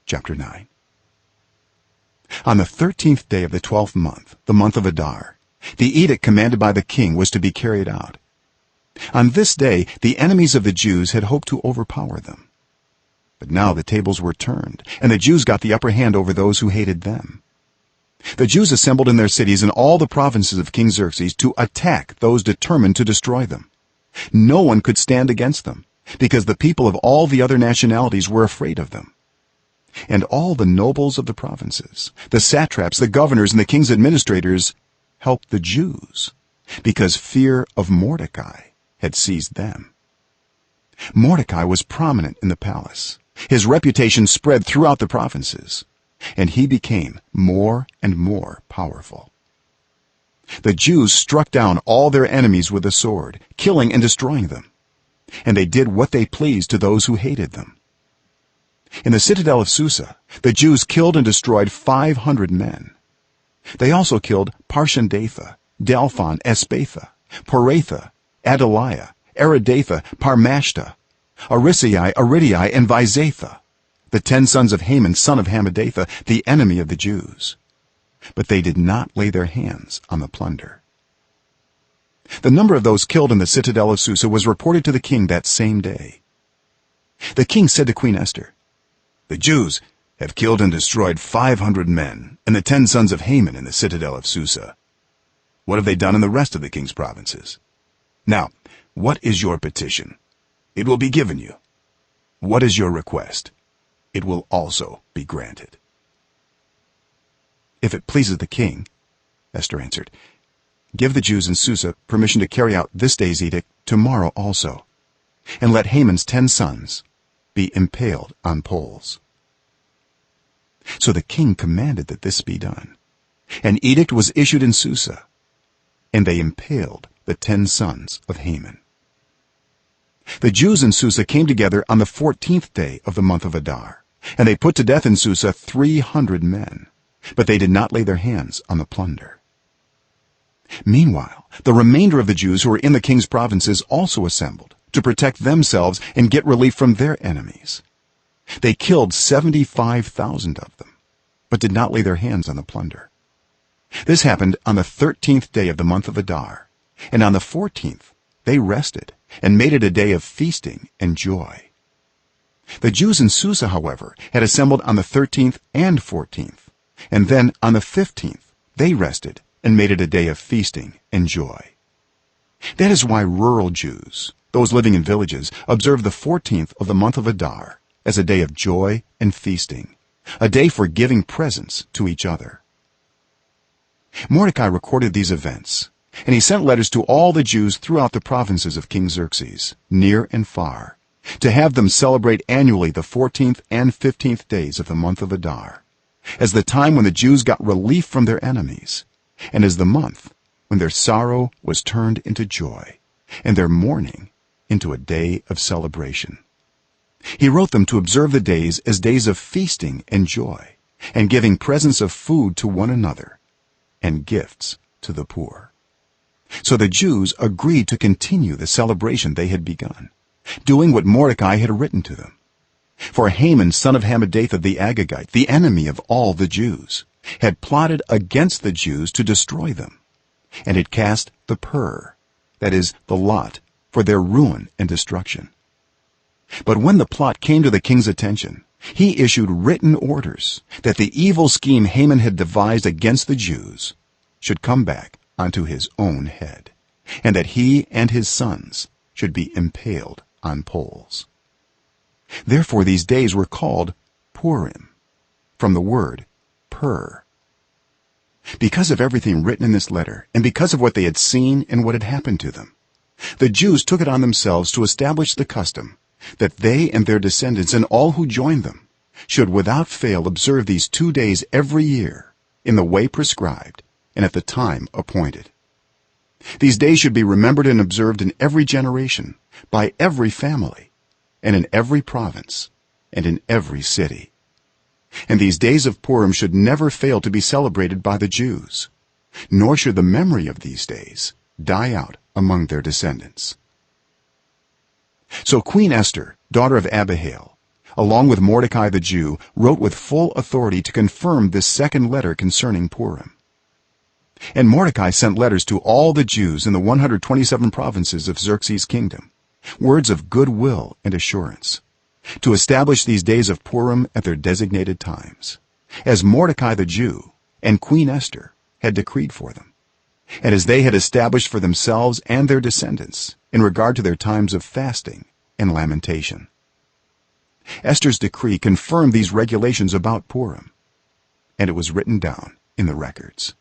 chapter 9. On the 13th day of the 12th month, the month of Adar, the edict commanded by the king was to be carried out. On this day the enemies of the Jews had hoped to overpower them, but now the tables were turned and the Jews got the upper hand over those who hated them. The Jews assembled in their cities in all the provinces of King Xerxes to attack those determined to destroy them. No one could stand against them, because the people of all the other nationalities were afraid of them. And all the nobles of the provinces, the satraps, the governors, and the king's administrators helped the Jews, because fear of Mordecai had seized them. Mordecai was prominent in the palace. His reputation spread throughout the provinces, and he became more and more powerful. The Jews struck down all their enemies with the sword, killing and destroying them, and they did what they pleased to those who hated them. In the citadel of Susa, the Jews killed and destroyed 500 men. They also killed Parshandatha, Dalphon, Espatha, Poratha, Adaliah, Aridatha, Parmashta, Arisai, Aridai, and Vizatha, the 10 sons of Haman son of Hammedatha, the enemy of the Jews. But they did not lay their hands on the plunder. The number of those killed in the citadel of Susa was reported to the king that same day. The king said to Queen Esther, "The Jews have killed and destroyed 500 men and the 10 sons of Haman in the citadel of Susa. What have they done in the rest of the king's provinces? Now, what is your petition? It will be given you. What is your request? It will also be granted." "If it pleases the king," Esther answered, "give the Jews in Susa permission to carry out this day's edict tomorrow also, and let Haman's 10 sons be impaled on poles." So the king commanded that this be done. An edict was issued in Susa, and they impaled the 10 sons of Haman. The Jews in Susa came together on the 14th day of the month of Adar, and they put to death in Susa 300 men, but they did not lay their hands on the plunder. Meanwhile, the remainder of the Jews who were in the king's provinces also assembled to protect themselves and get relief from their enemies. They killed 75,000 of them, but did not lay their hands on the plunder. This happened on the 13th day of the month of Adar, and on the 14th they rested and made it a day of feasting and joy. The Jews in Susa, however, had assembled on the 13th and 14th, and then on the 15th they rested and made it a day of feasting and joy. That is why rural Jews, those living in villages, observe the 14th of the month of Adar as a day of joy and feasting, a day for giving presents to each other. Mordecai recorded these events, and he sent letters to all the Jews throughout the provinces of King Xerxes, near and far, to have them celebrate annually the 14th and 15th days of the month of Adar, as the time when the Jews got relief from their enemies, and as the month when their sorrow was turned into joy and their mourning into a day of celebration. He wrote them to observe the days as days of feasting and joy, and giving presents of food to one another and gifts to the poor. So the Jews agreed to continue the celebration they had begun, doing what Mordecai had written to them. For Haman son of Hammedatha the Agagite, the enemy of all the Jews, had plotted against the Jews to destroy them, and had cast the pur, that is, the lot, for their ruin and destruction. But when the plot came to the king's attention, he issued written orders that the evil scheme Haman had devised against the Jews should come back onto his own head, and that he and his sons should be impaled on poles. Therefore these days were called Purim, from the word pur. Because of everything written in this letter, and because of what they had seen and what had happened to them, the Jews took it on themselves to establish the custom that they and their descendants and all who joined them should without fail observe these 2 days every year in the way prescribed and at the time appointed. These days should be remembered and observed in every generation, by every family, and in every province, and in every city. And these days of Purim should never fail to be celebrated by the Jews, nor should the memory of these days die out among their descendants. So Queen Esther, daughter of Abihail, along with Mordecai the Jew, wrote with full authority to confirm this second letter concerning Purim. And Mordecai sent letters to all the Jews in the 127 provinces of Xerxes' kingdom, words of goodwill and assurance, to establish these days of Purim at their designated times, as Mordecai the Jew and Queen Esther had decreed for them, and as they had established for themselves and their descendants in regard to their times of fasting and lamentation. Esther's decree confirmed these regulations about Purim, and it was written down in the records.